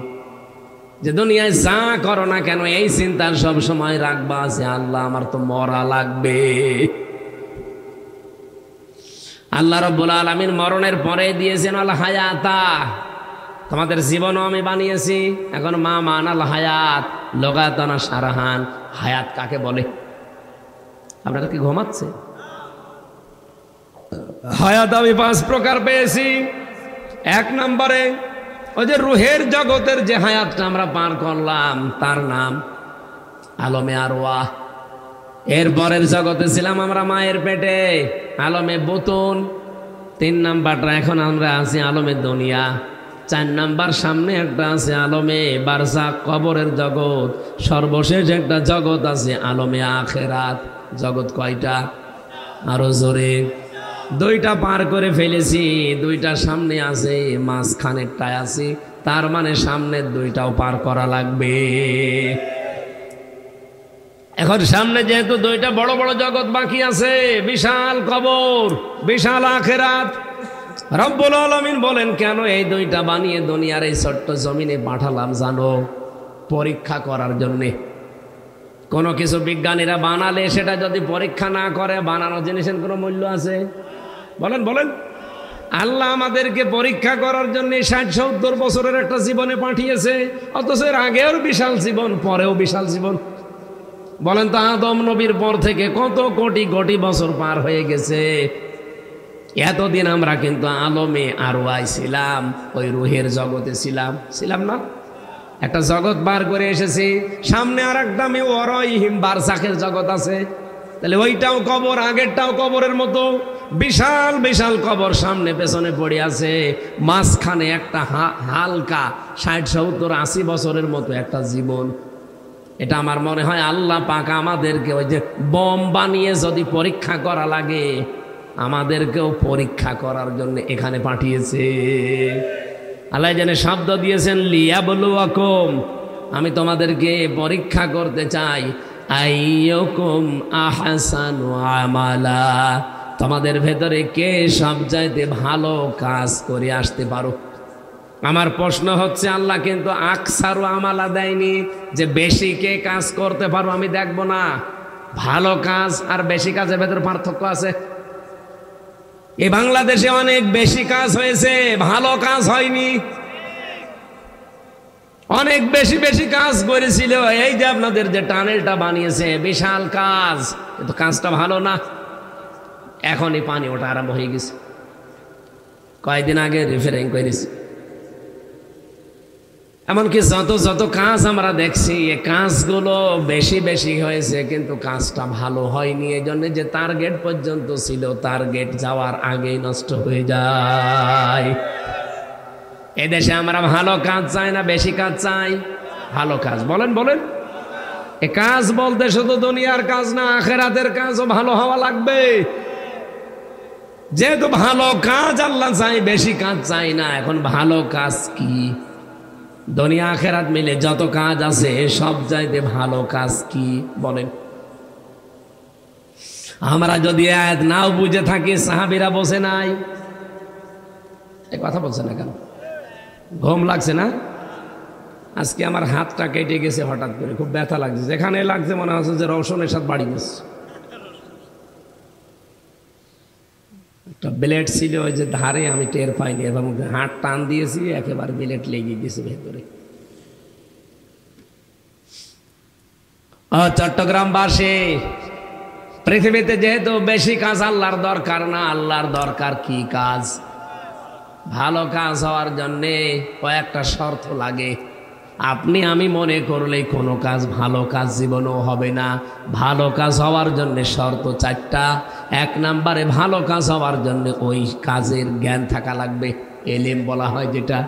যে দুনিয়ায় যা করো না কেন এই চিন্তা সব সময় রাখবা যে আল্লাহ আমার তো মরা লাগবে। আল্লাহ রাব্বুল আলামিন মরণের পরে দিয়েছেন আল হায়াতা, তোমাদের জীবনও আমি বানিয়েছি। এখন মা মানাল হায়াত লগাতানা সারাহান, হায়াত কাকে বলে? আপনারা কি ঘুমাচ্ছে? হায়াত আমি 5 প্রকার পেয়েছি। 1 নম্বরে ওই যে রুহের জগতের যে হায়াতটা আমরা পার করলাম তার নাম আলমে আরওয়াহ। এর পরের জগতে ছিলাম আমরা মায়ের পেটে, আলমে বুতুন। 3 নাম্বারটা এখন আমরা আছি আলমে দুনিয়া। 4 নাম্বার সামনে একটা আছে আলমে বারজাক, কবরের জগৎ। সর্বশেষ একটা জগৎ আছে আলমে আখেরাত। জগৎ কয়টা? আরো জোরে। 2টা পার করে ফেলেছি, 2টা সামনে আছে, মাঝখানেরটায় আছে, তার মানে সামনের 2টাও পার করা লাগবে। এখন সামনে যেহেতু 2টা বড় বড় জগৎ বাকি আছে, বিশাল কবর, বিশাল আখেরাত। রব্বুল আলামিন বলেন কেন এই 2টা বানিয়ে দুনিয়ার এই ছোট্ট জমিনে পাঠালাম জানো? পরীক্ষা করার জন্যে। কোনো কিছু বিজ্ঞানীরা বানালে সেটা যদি পরীক্ষা না করে, বানানো জিনিসের কোনো মূল্য আছে? বলেন বলেন। আল্লাহ আমাদেরকে পরীক্ষা করার জন্য 60-70 বছরের একটা জীবনে পাঠিয়েছে, অথচ এর আগেও বিশাল জীবন, পরেও বিশাল জীবন। বলেন তো, আদম নবীর পর থেকে কত কোটি কোটি বছর পার হয়ে গেছে। এতদিন আমরা কিন্তু আলমে আরওয়াহ ছিলাম, ওই রুহের জগতে ছিলাম না? একটা জগৎ বার করে এসেছি, সামনে আর একটা ওয়ারাইহিম বারজাখের জগৎ আছে। তাহলে ওইটাও কবর, আগেরটাও কবরের মতো বিশাল বিশাল কবর সামনে পেছনে পড়ে আছে। মাঝখানে একটা হালকা 60-70-80 বছরের মতো একটা জীবন। এটা আমার মনে হয় আল্লাহ পাক আমাদেরকে ওই যে বম বানিয়ে যদি পরীক্ষা করা লাগে, আমাদেরকেও পরীক্ষা করার জন্য এখানে পাঠিয়েছে। আল্লাহ জানে শব্দ দিয়েছেন লিয়াবলুয়াকুম, আমি তোমাদেরকে পরীক্ষা করতে চাই। আইয়ুকুম আহসানু আমালা, তোমাদের ভেতরে কে সবচাইতে ভালো কাজ করে আসতে পারো। আমার প্রশ্ন হচ্ছে, আল্লাহ কিন্তু আকসারু আমালা দেয়নি যে বেশি কে কাজ করতে পারো আমি দেখব না। ভালো কাজ আর বেশি কাজের ভেতরে পার্থক্য আছে। এই বাংলাদেশে অনেক বেশি কাজ হয়েছে, ভালো কাজ হয়নি। অনেক বেশি বেশি কাজ করেছিল। এই যে আপনাদের যে টানেলটা বানিয়েছে, বিশাল কাজ, কিন্তু কাজটা ভালো না। এখনই পানি ওটা আরম্ভ হয়ে গেছে, কয়েকদিন আগে রিফারিং করেছি। এমনকি যত যত কাজ আমরা দেখছি, এই কাজগুলো বেশি বেশি হয়েছে, কিন্তু কাজটা ভালো হয়নি। এই জন্য যে টার্গেট পর্যন্ত ছিল, টার্গেট যাওয়ার আগেই নষ্ট হয়ে যায়। এদেশে আমরা ভালো কাজ চাই না বেশি কাজ চাই? ভালো কাজ। বলেন বলেন। এ কাজ বলতে শুধু দুনিয়ার কাজ না, আখেরাতের কাজও ভালো হওয়া লাগবে। যেহেতু ভালো কাজ আল্লাহ চাই, বেশি কাজ চাই না। এখন ভালো কাজ কি? দুনিয়া আখিরাত মিলে যত কাজ আছে সব চাইতে ভালো কাজ কি বলেন? আমরা যদি আয়াত নাও বুঝে থাকি, সাহাবীরা বসে নাই, এই কথা বলছে না কেন? ঘুম লাগছে না? আজকে আমার হাতটা কেটে গেছে হঠাৎ করে, খুব ব্যথা লাগছে। যেখানে লাগছে মনে হচ্ছে যে রওশনের সাথে বাড়ি গেছে। একটা ব্লেড ছিল ওই যে ধারে, আমি টের পাইনি এবং হাত টান দিয়েছি, একেবারে ব্লেড লেগে গেছে ভেতরে। চট্টগ্রামবাসী, পৃথিবীতে যেহেতু বেশি কাজ আল্লাহর দরকার না, আল্লাহর দরকার কি কাজ? ভালো কাজ হওয়ার জন্যে কয়েকটা শর্ত লাগে। আপনি আমি মনে করলে কোনো কাজ ভালো কাজ জীবনেও হবে না। ভালো কাজ হওয়ার জন্য শর্ত 4টা। 1 নম্বরে ভালো কাজ হওয়ার জন্য ওই কাজের জ্ঞান থাকা লাগবে, এলিম বলা হয় যেটা।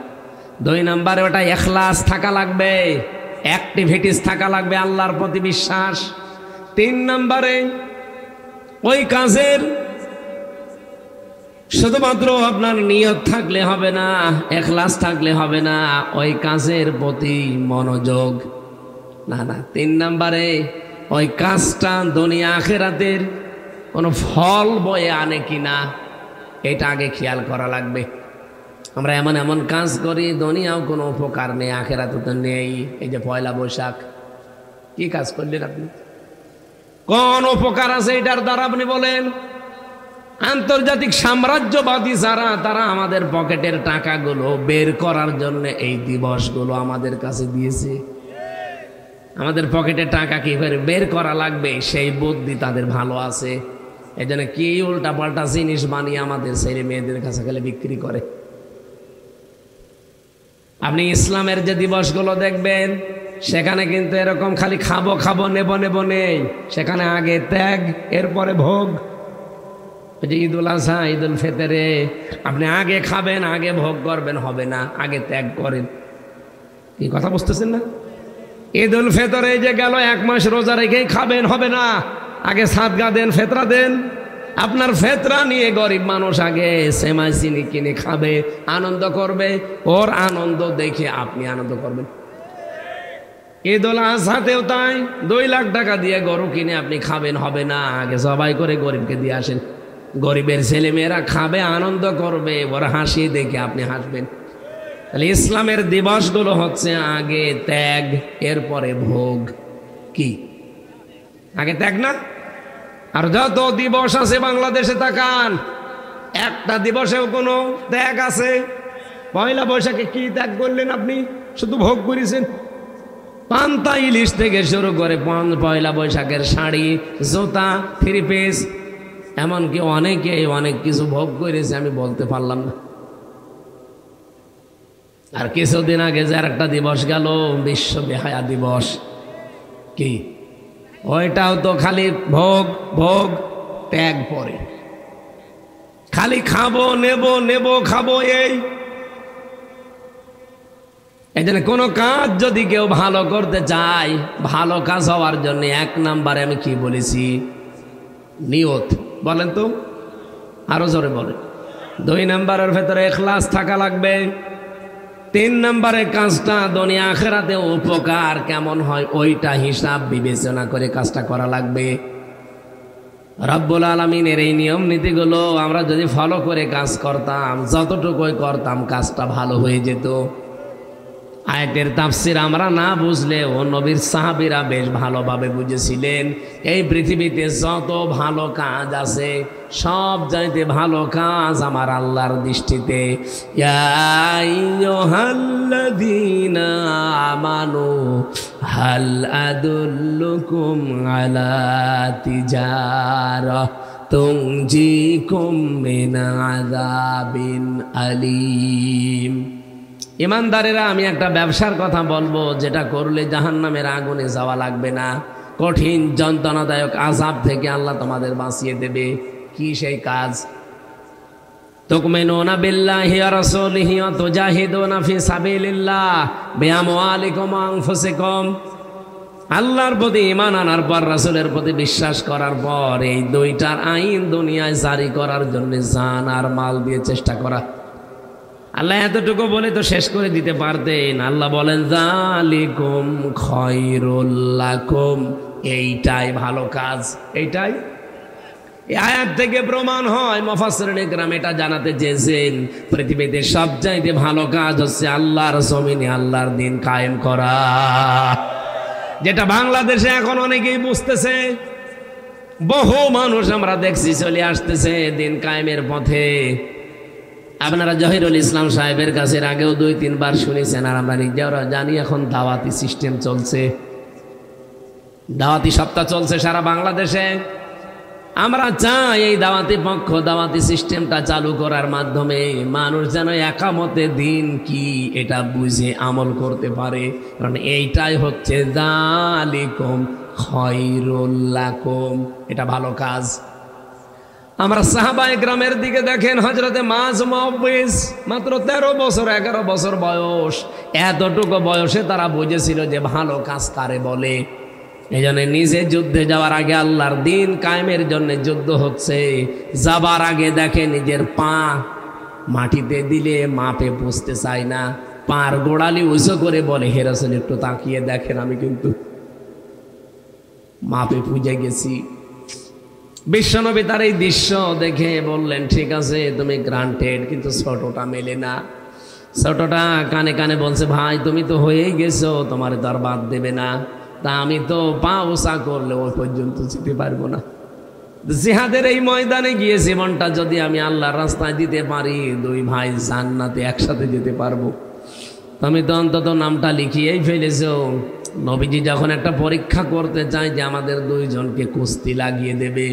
2 নম্বরে ওটা ইখলাস থাকা লাগবে, অ্যাক্টিভিটিস থাকা লাগবে, আল্লাহর প্রতি বিশ্বাস। 3 নম্বরে ওই কাজের শুধুমাত্র আপনার নিয়ত থাকলে হবে না, ইখলাস থাকলে হবে না, ওই কাজের প্রতি মনোযোগ না। 3 নম্বরে ওই কাজটা দুনিয়া আখিরাতের কোনো ফল বয়ে আনে কিনা, এটা আগে খেয়াল করা লাগবে। আমরা এমন এমন কাজ করি দুনিয়াও কোনো উপকার নেই, আখিরাতে তো নেই। এই যে পয়লা বৈশাখ, কি কাজ করলেন আপনি? কোন উপকার আছে এটার দ্বারা আপনি বলেন? আন্তর্জাতিক সাম্রাজ্যবাদী যারা, তারা আমাদের পকেটের টাকাগুলো বের করার জন্য এই দিবসগুলো আমাদের কাছে দিয়েছে। আমাদের পকেটের টাকা কি করে বের করা লাগবে সেই বুদ্ধি তাদের ভালো আছে। এই জন্য কি উল্টা পাল্টা জিনিস বানিয়ে আমাদের ছেলে মেয়েদের কাছে গেলে বিক্রি করে। আপনি ইসলামের যে দিবসগুলো দেখবেন, সেখানে কিন্তু এরকম খালি খাবো খাবো নেব নেব নেই, সেখানে আগে ত্যাগ, এরপরে ভোগ। যে ঈদুল আজহা, ঈদুল ফিতরে আপনি আগে খাবেন, আগে ভোগ করবেন, হবে না, আগে ত্যাগ করেন। কি কথা বুঝতেছেন না? ঈদুল ফিতরে যে গেল 1 মাস রোজা রেখেই খাবেন, হবে না, আগে সাদগা দেন, ফেতরা দেন। আপনার ফেতরা নিয়ে গরিব মানুষ আগে সেমাই চিনি কিনে খাবে, আনন্দ করবে, ওর আনন্দ দেখে আপনি আনন্দ করবেন। ঈদুল আজহাতেও তাই, 2 লাখ টাকা দিয়ে গরু কিনে আপনি খাবেন, হবে না, আগে জবাই করে গরিবকে দিয়ে আসেন। গরিবের ছেলে মেয়েরা খাবে, আনন্দ করবে, ওর হাসি দেখে আপনি হাসবেন। তাহলে ইসলামের দিবসগুলো হচ্ছে আগে ত্যাগ, এরপরে ভোগ। কি আগে ত্যাগ না? আর যত দিবস আছে বাংলাদেশে তাকান, একটা দিবসেও কোনো ত্যাগ আছে? পয়লা বৈশাখে কি ত্যাগ করলেন আপনি? শুধু ভোগ করেছেন। পান্তা ইলিশ থেকে শুরু করে পয়লা বৈশাখের শাড়ি, জুতা, 3 পিস, এমনকি অনেকে অনেক কিছু ভোগ করেছে, আমি বলতে পারলাম না। আর কিছুদিন আগে যে একটা দিবস গেল, বিশ্ব বেহায়া দিবস, কি ওইটাও তো খালি ভোগ ভোগ ত্যাগ পরে, খালি খাবো নেব নেব খাবো। এই জন্য কোনো কাজ যদি কেউ ভালো করতে চায়, ভালো কাজ হওয়ার জন্য 1 নম্বরে আমি কি বলেছি? নিয়ত। বলেন তো, আরো জোরে বলেন। 2 নম্বরের ভেতরে ইখলাস থাকা লাগবে। 3 নম্বরে কাজটা দুনিয়া আখিরাতে উপকার কেমন হয় ওইটা হিসাব বিবেচনা করে কাজটা করা লাগবে। রব্বুল আলামিনের এই নিয়ম নীতিগুলো আমরা যদি ফলো করে কাজ করতাম, যতটুকুই করতাম কাজটা ভালো হয়ে যেত। আয়াতের তাফসীর আমরা না বুঝলে ও নবীর সাহাবীরা বেশ ভালোভাবে বুঝেছিলেন। এই পৃথিবীতে যত ভালো কাজ আছে, সব চাইতে ভালো কাজ আমার আল্লাহর দৃষ্টিতে ইয়া আইয়ুহাল্লাযীনা আমানু হাল আদুল্লুকুম আলা তিজারা তুনজিকুম মিন আযাবিন আলীম। ইমানদারেরা, আমি একটা ব্যবসার কথা বলবো, যেটা করলে জাহান্নামের আগুনে যাওয়া লাগবে না, কঠিন যন্ত্রণাদায়ক আযাব থেকে আল্লাহ তোমাদের বাঁচিয়ে দেবে। কি সেই কাজ? তুমিনুনা বিল্লাহি ওয়া রাসূলিহি ওয়া তুজাহিদুনা ফি সাবিলিল্লাহ বিআমওয়ালিকুম ওয়া আনফুসিকুম। আল্লাহর প্রতি ঈমান আনার পর, রাসূলের প্রতি বিশ্বাস করার পর এই দুইটার আইন দুনিয়ায় জারি করার জন্য জান আর মাল দিয়ে চেষ্টা করা। আল্লাহ এতটুকু বলে তো শেষ করে দিতে পারতেন। আল্লাহ বলেন যালিকুম খায়রুল লাকুম, এইটাই ভালো কাজ। এইটাই এই আয়াত থেকে প্রমাণ হয়, মুফাসসিরিন ইকরাম এটা জানাতে চেয়েছেন পৃথিবীতে সবচাইতে ভালো কাজ হচ্ছে আল্লাহর জমিনে আল্লাহর দ্বীন কায়েম করা, যেটা বাংলাদেশে এখন অনেকেই বুঝতেছে। বহু মানুষ আমরা দেখছি চলে আসতেছে দ্বীন কায়েমের পথে। আপনারা জহিরুল ইসলাম সাহেবের কাছে আগেও 2-3 বার শুনেছেন, আর আমরা নিজেরা জানি এখন দাওয়াতি সিস্টেম চলছে, দাওয়াতি সপ্তাহ চলছে সারা বাংলাদেশে। আমরা চাই এই দাওয়াতি পক্ষ দাওয়াতি সিস্টেমটা চালু করার মাধ্যমে মানুষ যেন একামতে দিন কি এটা বুঝে আমল করতে পারে, কারণ এইটাই হচ্ছে যালিকুম খায়রুল লাকুম, এটা ভালো কাজ। আমরা সাহাবায়ে কেরামের দিকে দেখেন, হযরতে মায মুআউযিজ মাত্র 13 বছর 11 বছর বয়স, এতটুকু বয়সে তারা বুঝেছিল যে ভালো কাজ কারে বলে। এই জন্য নিজে যুদ্ধে যাওয়ার আগে আল্লাহর দ্বীন কায়েমের জন্য যুদ্ধ হচ্ছে, যাবার আগে দেখে নিজের পা মাটিতে দিলে মাপে পুষতে চায় না, পার গোড়ালি উঁচু করে বলে হে রাসূল একটু তাকিয়ে দেখেন আমি কিন্তু মাপে পুজে গেছি। বিশ্বনবী তার এই দৃশ্য দেখে বললেন ঠিক আছে তুমি গ্রান্টেড, কিন্তু ছোটটা মেলে না। ছোটটা কানে কানে বলছে ভাই তুমি তো হয়েই গেছো, তোমার তো আর বাদ দেবে না, তা আমি তো পা উঁচা করলে ওই পর্যন্ত যেতে পারবো না। জিহাদের এই ময়দানে গিয়ে জীবনটা যদি আমি আল্লাহর রাস্তায় দিতে পারি, 2 ভাই জান্নাতে একসাথে যেতে পারবো। তুমি তো অন্তত নামটা লিখিয়েই ফেলেছো। নবীজি যখন একটা পরীক্ষা করতে চায় যে আমাদের 2 জনকে কুস্তি লাগিয়ে দেবে,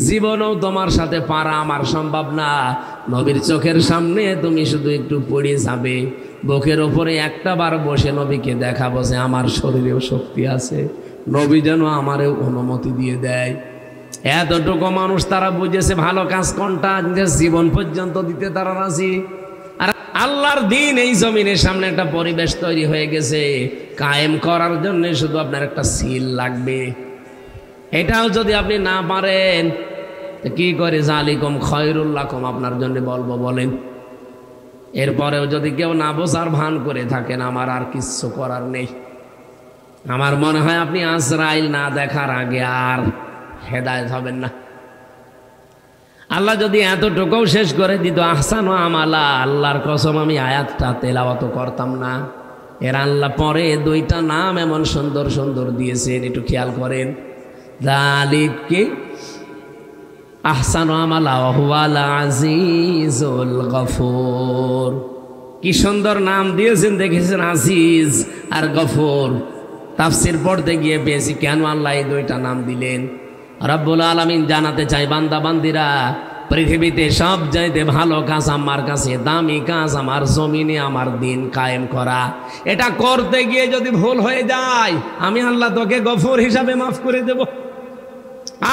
জীবনেও তোমার সাথে পারা আমার সম্ভব না, নবীর চোখের সামনে তুমি শুধু একটু পড়ে যাবে, বুকের ওপরে একটা বার বসে নবীকে দেখাবো যে আমার শরীরেও শক্তি আছে, নবী যেন আমারও অনুমতি দিয়ে দেয়। এতটুকু মানুষ তারা বুঝেছে ভালো কাজ কোনটা, যে জীবন পর্যন্ত দিতে তারা রাজি। আর আল্লাহর দ্বীন এই জমিনের সামনে একটা পরিবেশ তৈরি হয়ে গেছে, কায়েম করার জন্য শুধু আপনার একটা সিল লাগবে। এটাও যদি আপনি না পারেন কি করে যালিকুম খায়রুল লাকুম আপনার জন্য বলবো বলেন? এরপরেও যদি কেউ না বোঝার ভান করে থাকেন, আমার আর কিচ্ছু করার নেই। আমার মনে হয় আপনি আজরাইল না দেখার আগে আর হেদায়েত হবেন না। আল্লাহ যদি এতটুকুও শেষ করে দিত আহসান আমালা, আল্লাহর কসম আমি আয়াতটা তেলাওয়াত করতাম না। এর আল্লাহ পরে 2টা নাম এমন সুন্দর সুন্দর দিয়েছেন, একটু খেয়াল করেন। যালিককে আহসান আমালা ওয়া হুয়াল আজিজুল গফুর, কি সুন্দর নাম দিয়েছেন দেখেছেন, আজিজ আর গফুর। তাফসীর পড়তে গিয়ে পেয়েছি কেন আল্লাহ এই 2টা নাম দিলেন। রব্বুল আলামিন জানাতে চাই বান্দা বান্দিরা, পৃথিবীতে সব চাইতে ভালো কাজ আমার কাছে, দামি কাজ আমার জমিনে আমার দ্বীন কায়েম করা। এটা করতে গিয়ে যদি ভুল হয়ে যায় আমি আল্লাহ তোকে গফুর হিসাবে মাফ করে দেব।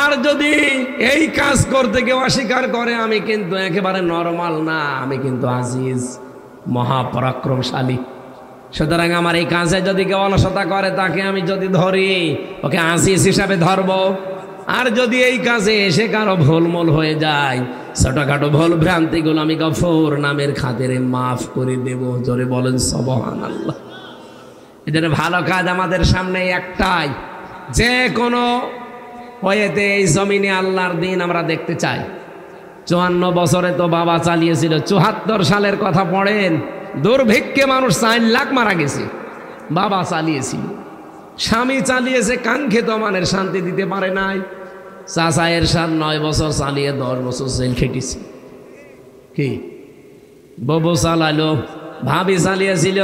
আর যদি এই কাজ করতে কেউ অস্বীকার করে, আমি কিন্তু একেবারে নরমাল না, আমি কিন্তু আজিজ মহাপরাক্রমশালী। সুতরাং আমার এই কাজে যদি কেউ অলসতা করে তাকে আমি যদি ধরি ওকে আজিজ হিসাবে ধরবো। আর যদি এই কাজে এসে কারো ভুলমূল হয়ে যায়, ছোটখাটো ভুল ভ্রান্তিগুলো আমি গফুর নামের খাতিরে মাফ করে দেব। জোরে বলেন সুবহানাল্লাহ। এদের ভালো কাজ আমাদের সামনে একটাই, যে কোনো ওয়েতে এই জমিনে আল্লাহর দ্বীন আমরা দেখতে চাই। 54 বছরে তো বাবা চালিয়েছিল, 74 সালের কথা পড়েন, দুর্ভিক্ষে মানুষ 4 লাখ মারা গেছে, বাবা চালিয়েছিল। স্বামী চালিয়েছে, কাঙ্ক্ষিত মানের শান্তি দিতে পারে নাই। চাচা এরশাদ 9 বছর চালিয়ে 10 বছর জেল খেটেছে। কি বউ চালালো, ভাবি চালিয়েছিল,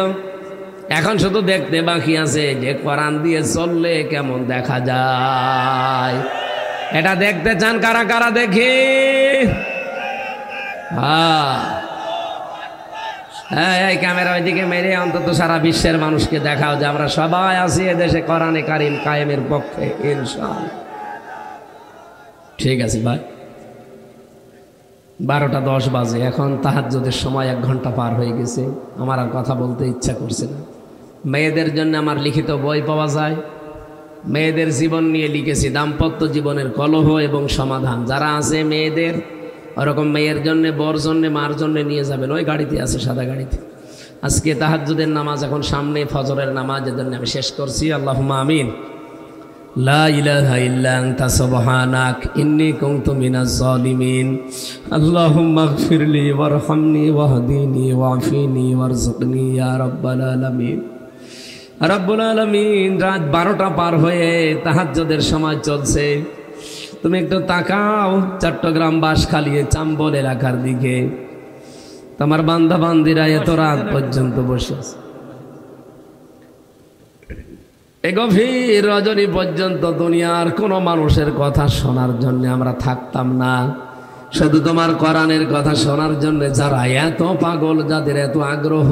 এখন শুধু দেখতে বাকি আছে যে কোরআন দিয়ে চললে কেমন দেখা যায়। এটা দেখতে চান কারা কারা? দেখি হ্যাঁ, এই ক্যামেরা ওইদিকে মেরে অন্তত সারা বিশ্বের মানুষকে দেখাও যে আমরা সবাই আছি এদেশে কোরআনে কারিম কায়েমের পক্ষে ইনশাআল্লাহ। ঠিক আছে ভাই, 12টা 10 বাজে, এখন তাহাজ্জুদের সময় 1 ঘন্টা পার হয়ে গেছে। আমার আর কথা বলতে ইচ্ছা করছে না। মেয়েদের জন্য আমার লিখিত বই পাওয়া যায়, মেয়েদের জীবন নিয়ে লিখেছি, দাম্পত্য জীবনের কলহ এবং সমাধান। যারা আছে মেয়েদের ওরকম মেয়ের জন্য, বর জন্য, মার জন্য নিয়ে যাবেন, ওই গাড়িতে আছে, সাদা গাড়িতে। আজকে তাহাজ্জুদের নামাজ এখন সামনে, ফজরের নামাজ, এর জন্য আমি শেষ করছি। আল্লাহুম্মা আমিন। লা ইলাহা ইল্লা আনতা সুবহানাক ইন্নী কুনতু মিনাজ জালিমিন। আল্লাহুম্মা ইগফিরলি ওয়ারহামনি ওয়াহদিনি ওয়াফিনি ওয়ারযুকনি ইয়া রাব্বাল আলামিন। রব্বুল আলামিন, রাত 12টা পার হয়ে তাহাজ্জুদের সময় চলছে। তুমি একটু তাকাও চট্টগ্রাম বাঁশখালী চাম্বল এলাকার দিকে। তোমার বান্দা বান্দিরা এত রাত পর্যন্ত বসে আছে। এ গভীর রজনী পর্যন্ত দুনিয়ার কোনো মানুষের কথা শোনার জন্য আমরা থাকতাম না, শুধু তোমার কোরআনের কথা শোনার জন্য। যারা এত পাগল, যাদের এত আগ্রহ,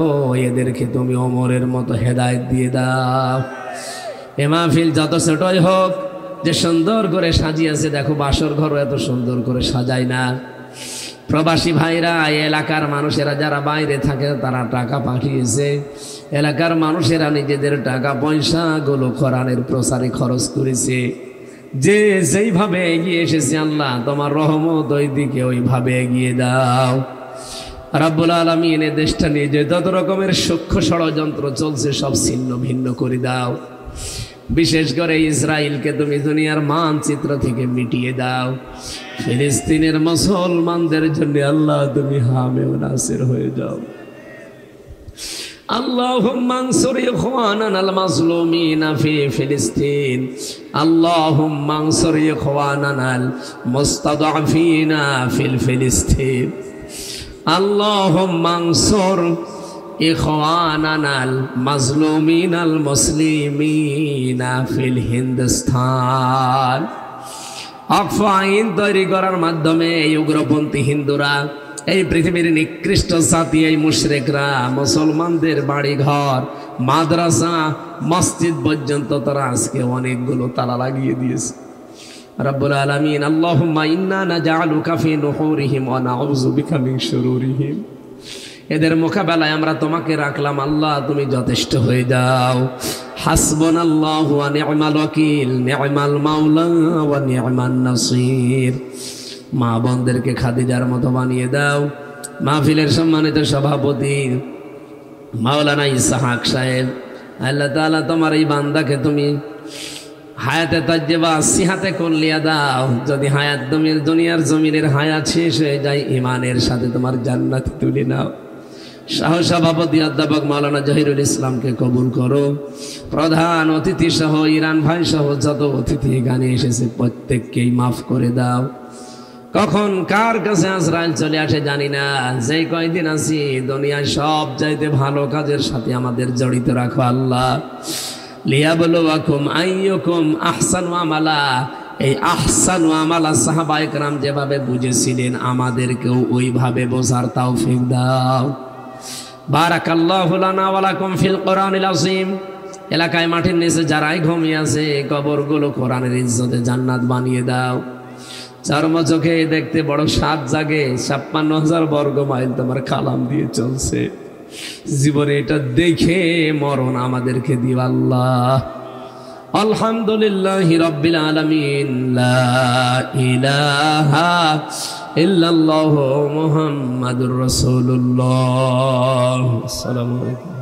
এদেরকে তুমি ওমরের মতো হেদায়েত দিয়ে দাও। এ মাহফিল যত ছোটই হোক, যে সুন্দর করে সাজিয়েছে, দেখো বাসর ঘরও এত সুন্দর করে সাজায় না। প্রবাসী ভাইরা, এলাকার মানুষেরা যারা বাইরে থাকে, তারা টাকা পাঠিয়েছে। এলাকার মানুষেরা নিজেদের টাকা পয়সাগুলো কোরআনের প্রচারে খরচ করেছে। যে যেইভাবে এগিয়ে এসেছে, আল্লাহ তোমার রহমত ওই দিকে ওইভাবে এগিয়ে দাও। রাব্বুল আলামিন, এই দেশটা নিয়ে যে যত রকমের সূক্ষ্ম ষড়যন্ত্র চলছে, সব ছিন্ন ভিন্ন করে দাও। বিশেষ করে ইসরায়েলকে তুমি দুনিয়ার মানচিত্র থেকে মিটিয়ে দাও। ফিলিস্তিনের মুসলমানদের জন্য আল্লাহ তুমি হামে ও নাসির হয়ে যাও। আল্লাহুম্মা আনসুর ইখওয়ানানাল মাজলুমিনা ফি ফিলিস্তিন। আল্লাহুম্মা আনসুর ইখওয়ানানাল মুস্তাদআফিনা ফিল ফিলিস্তিন। আল্লাহুম্মা আনসুর ইখওয়ানানাল মাজলুমিনাল মুসলিমিনা ফিল হিন্দুস্তান। আকফা আইন তৈরি করার মাধ্যমে এই উগ্রপন্থী হিন্দুরা, এই পৃথিবীর নিকৃষ্ট জাতি, এই মুশরিকরা মুসলমানদের বাড়ি ঘর, মাদ্রাসা, মসজিদ পর্যন্ত তারা আজকে অনেকগুলো তালা লাগিয়ে দিয়েছে। রাব্বুল আলামিন, আল্লাহুম্মা ইন্না নাজআলুকা ফি নুহুরিহিম ওয়া নাউযু বিকা মিন শুরুরিহিম। এদের মোকাবেলায় আমরা তোমাকে রাখলাম, আল্লাহ তুমি যথেষ্ট হয়ে যাও। হাসবুনাল্লাহু ওয়া নি'মাল ওয়াকিল, নি'মাল মাওলা ওয়া নি'মান নাসির। মা বোনদেরকে খাদিজার মতো বানিয়ে দাও। মাহফিলের সম্মানিত সভাপতি মাওলানা ইসহাক সাহেব, আল্লাহ তাআলা তোমার এই বান্দাকে তুমি হায়াতে তাজ্জেবা সিহাতে কুল্লিয়া দাও। যদি হায়াত দুনিয়ার জমিনের হায়াত শেষ হয়ে যায়, ইমানের সাথে তোমার জান্নাতে তুলে নাও। সহসভাপতি অধ্যাপক মাওলানা জহিরুল ইসলামকে কবুল করো। প্রধান অতিথি সহ ইরান ভাই সহ যত অতিথি এখানে এসেছে, প্রত্যেককেই মাফ করে দাও। কখন কার কাছে আজরাইল চলে আসে জানি না। যে কয়দিন আছি দুনিয়ায় সব চাইতে ভালো কাজের সাথে আমাদের জড়িত রাখো আল্লাহ। লিয়াবলুয়াকুম আইয়ুকুম আহসানু আমালা। এই আহসানু আমালা সাহাবায়ে কেরাম যেভাবে বুঝেছিলেন, আমাদেরকেও ওইভাবে বোঝার তৌফিক দাও। বারাকাল্লাহু লানা ওয়া লাকুম ফিল কোরআনিল আযীম। এলাকায় মাটির নিচে যারাই ঘুমিয়ে আছে, কবরগুলো কোরআনের ইজ্জতে জান্নাত বানিয়ে দাও। চর্মচোখে দেখতে বড় স্বাদ জাগে। 56,000 বর্গ মাইল তোমার কালাম দিয়ে চলছে। জীবনে এটা দেখে মরণ আমাদেরকে দিও আল্লাহ। আলহামদুলিল্লাহি রাব্বিল আলামিন। লা ইলাহা ইল্লাল্লাহু মুহাম্মাদুর রাসূলুল্লাহ। আসসালামু আলাইকুম।